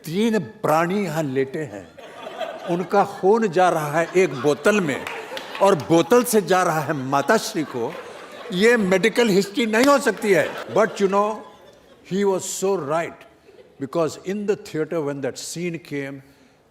3 प्राणी यहाँ लेटे हैं, उनका खून जा रहा है एक बोतल में और बोतल से जा रहा है माताश्री को। ये मेडिकल हिस्ट्री नहीं हो सकती है। But you know, he was so right, because in the theatre when that scene came,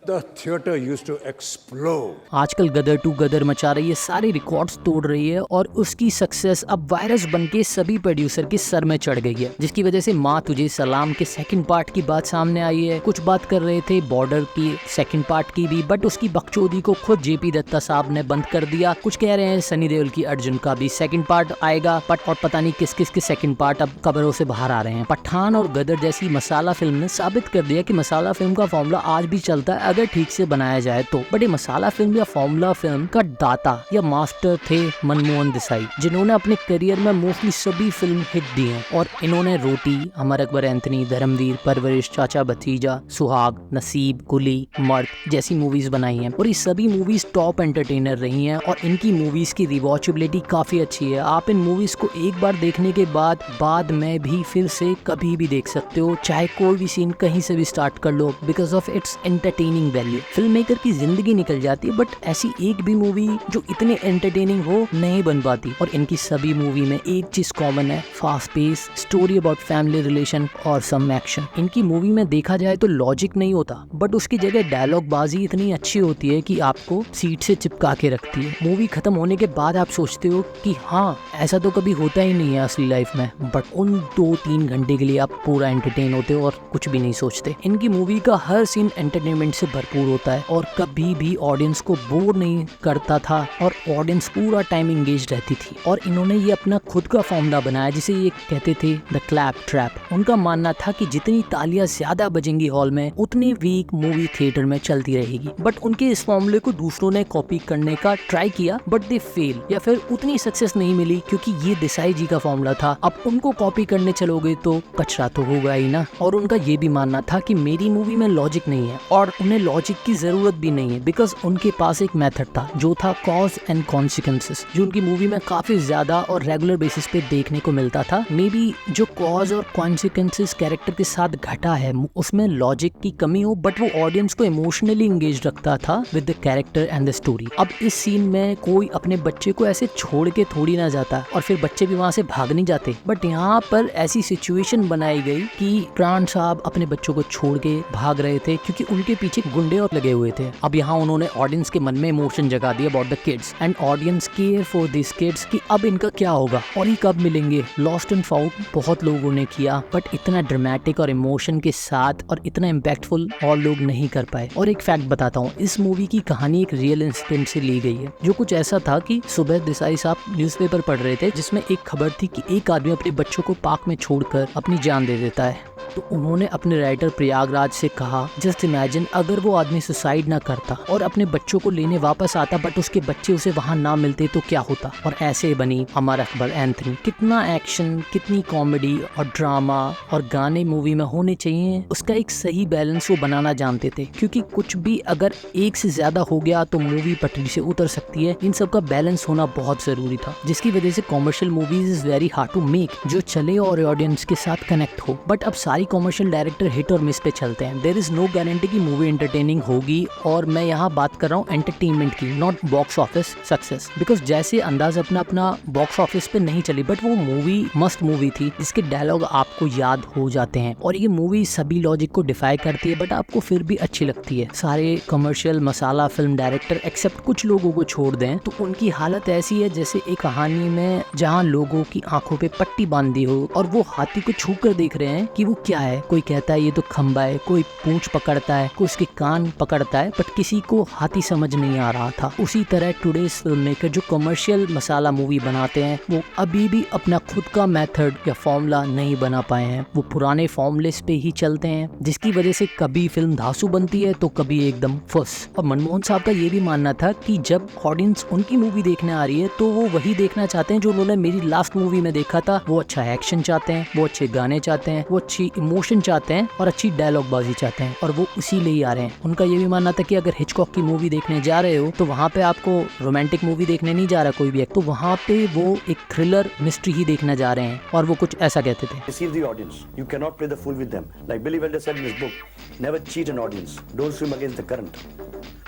the theater used to explode. आजकल गदर 2 गदर मचा रही है, सारे रिकॉर्ड्स तोड़ रही है और उसकी सक्सेस अब वायरस बनके सभी प्रोड्यूसर के सर में चढ़ गई है, जिसकी वजह से माँ तुझे सलाम के सेकंड पार्ट की बात सामने आई है। कुछ बात कर रहे थे बॉर्डर की सेकंड पार्ट की भी, बट उसकी बकचोदी को खुद जेपी दत्ता साहब ने बंद कर दिया। कुछ कह रहे हैं सनी देओल की अर्जुन का भी सेकंड पार्ट आएगा, बट और पता नहीं किस किस के सेकंड पार्ट अब कब्रों से बाहर आ रहे हैं। पठान और गदर जैसी मसाला फिल्म ने साबित कर दिया कि मसाला फिल्म का फॉर्मूला आज भी चलता है अगर ठीक से बनाया जाए तो। बट ये मसाला फिल्म या फॉर्मूला फिल्म का दाता या मास्टर थे मनमोहन देसाई, जिन्होंने अपने करियर में मोस्टली सभी फिल्म हिट दी हैं। और इन्होंने रोटी, अमर अकबर एंथनी, धर्मवीर, परवरिश, चाचा भतीजा, सुहाग, नसीब, कुली, मर्द जैसी मूवीज बनाई हैं और ये सभी मूवीज टॉप एंटरटेनर रही हैं और इनकी मूवीज की रिवॉचेबिलिटी काफी अच्छी है। आप इन मूवीज को एक बार देखने के बाद में भी फिर से कभी भी देख सकते हो, चाहे कोई भी सीन कहीं से भी स्टार्ट कर लो, because of its entertaining value. Film maker की जिंदगी निकल जाती है, बट ऐसी एक भी मूवी जो इतने एंटरटेनिंग हो नहीं बन पाती। और इनकी सभी मूवी में एक चीज कॉमन है, fast pace, story about family relation और सम एक्शन। इनकी मूवी में देखा जाए तो लॉजिक नहीं होता, बट उसकी जगह डायलॉग बाजी इतनी अच्छी होती है कि आपको सीट से चिपका के रखती है। मूवी खत्म होने के बाद आप सोचते हो कि हाँ, ऐसा तो कभी होता ही नहीं है असली लाइफ में, बट उन 2-3 घंटे के लिए आप पूरा एंटरटेन होते हो और कुछ भी नहीं सोचते। इनकी मूवी का हर सीन एंटरटेनमेंट से भरपूर होता है और कभी भी ऑडियंस को बोर नहीं करता था और ऑडियंस पूरा टाइम एंगेज रहती थी। और इन्होंने ये अपना खुद का फॉर्मूला बनाया जिसे ये कहते थे द क्लैप ट्रैप। उनका मानना था कि जितनी तालियां ज्यादा बजेंगी हॉल में, उतनी वीक मूवी थिएटर में चलती रहेगी। बट उनके इस फॉर्मूले को दूसरों ने कॉपी करने का ट्राई किया, बट दे फेल, या फिर उतनी सक्सेस नहीं मिली क्योंकि ये देसाई जी का फॉर्मूला था। अब उनको कॉपी करने चलोगे तो कचरा तो होगा ही ना। और उनका ये भी मानना था कि मेरी मूवी में लॉजिक नहीं है और उन्हें लॉजिक की जरूरत भी नहीं है, बिकॉज उनके पास एक मेथड था जो था कॉज एंड कॉन्सिक्वेंसेस, जो उनकी मूवी में काफी ज्यादा और रेगुलर बेसिस पे देखने को मिलता था। मे बी जो कॉज और कॉन्सिक्वेंसेस कैरेक्टर के साथ घटा है उसमें लॉजिक की कमी हो, बट वो ऑडियंस को इमोशनली एंगेज रखता था with the character and the story. अब इस सीन में कोई अपने बच्चे को ऐसे छोड़ के थोड़ी ना जाता और फिर बच्चे भी वहाँ से भाग नहीं जाते, बट यहाँ पर ऐसी सिचुएशन बनाई गई कि प्राण साहब अपने बच्चों को छोड़ के भाग रहे थे क्योंकि उनके पीछे गुंडे और लगे हुए थे। अब यहाँ उन्होंने ऑडियंस के मन में इमोशन जगा दिया about the kids and audience care for this kids कि अब इनका क्या होगा और ये कब मिलेंगे। लॉस्ट एंड फाउंड बहुत लोगों ने किया, बट इतना ड्रामेटिक और इमोशन के साथ और इतना इम्पैक्टफुल और लोग नहीं कर पाए। और एक फैक्ट बताता हूँ, इस मूवी की कहानी एक रियल इंसिडेंट से ली गई है, जो कुछ ऐसा था कि सुबह देसाई साहब न्यूज़पेपर पढ़ रहे थे जिसमें एक खबर थी कि एक आदमी अपने बच्चों को पार्क में छोड़कर अपनी जान दे देता है। तो उन्होंने अपने राइटर प्रयागराज से कहा, जस्ट इमेजिन अगर वो आदमी सुसाइड ना करता और अपने बच्चों को लेने वापस आता, बट उसके बच्चे उसे वहां ना मिलते तो क्या होता। और ऐसे बनी अमर अकबर एंथनी। कितना एक्शन, कितनी कॉमेडी और ड्रामा और गाने मूवी में होने चाहिए, उसका एक सही बैलेंस वो बनाना जानते थे, क्योंकि कुछ भी अगर एक से ज्यादा हो गया तो मूवी पटरी से उतर सकती है। इन सब का बैलेंस होना बहुत जरूरी था, जिसकी वजह से commercial movies is very hard to make, जो चले और ऑडियंस के साथ कनेक्ट हो। बट अब सारी कॉमर्शियल डायरेक्टर हिट और मिस पे चलते हैं। देयर इज नो गारंटी की मूवी एंटरटेनिंग होगी, और मैं यहाँ बात कर रहा हूँ एंटरटेनमेंट की, not box office success. Because जैसे अंदाज अपना बॉक्स ऑफिस पे नहीं चली, बट वो मूवी मस्त मूवी थी जिसके डायलॉग आपको याद हो जाते हैं। और ये मूवी सभी लॉजिक को डिफाई करती है, बट आपको फिर भी अच्छी लगती है। सारे कमर्शियल मसाला फिल्म डायरेक्टर एक्सेप्ट कुछ लोगों को छोड़ दें तो उनकी हालत ऐसी है जैसे एक कहानी में जहाँ लोगों की आंखों पे पट्टी बांधी हो और वो हाथी को छू कर देख रहे हैं कि वो क्या है। कोई कहता है ये तो खंबा है, कोई पूंछ पकड़ता है, कोई उसके कान पकड़ता है, बट किसी को हाथी समझ नहीं आ रहा था। उसी तरह टुडेज फिल्म मेकर जो कमर्शियल मसाला मूवी बनाते हैं वो अभी भी अपना खुद का मेथड या फॉर्मूला नहीं बना पाए हैं। वो पुराने फॉर्मूलेस पे ही चलते हैं, जिसकी वजह से कभी फिल्म धांसू बनती है तो कभी एकदम फुस। और मनमोहन साहब का ये भी मानना था कि जब ऑडियंस उनकी मूवी देखने आ रही है तो वो वही देखना चाहते हैं जो उन्होंने मेरी लास्ट मूवी में देखा था। वो अच्छा एक्शन चाहते हैं, वो अच्छे गाने चाहते हैं, वो अच्छी इमोशन चाहते हैं और अच्छी डायलॉग बाजी चाहते हैं, और वो उसी लिए ही आ रहे हैं। उनका ये भी मानना था कि अगर हिचकॉक की मूवी देखने जा रहे हो तो वहाँ पे आपको रोमांटिक मूवी देखने नहीं जा रहा कोई भी, तो वहाँ पे वो एक थ्रिलर मिस्ट्री ही देखने जा रहे हैं, और वो कुछ ऐसा कहते थे। Deceive the audience. You cannot play the fool with them. Like Billy Wilder said in his book, never cheat an audience. Don't swim against the current.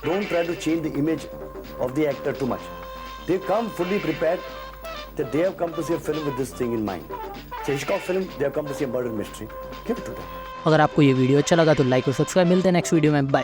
Don't try to change the image of the actor too much. They come fully prepared that they have come to see a film with this thing in mind. It's a Hitchcock film, they have come to see a murder mystery. Give it to them. अगर आपको ये video अच्छा लगा तो like और subscribe. मिलते हैं next video में, बाय।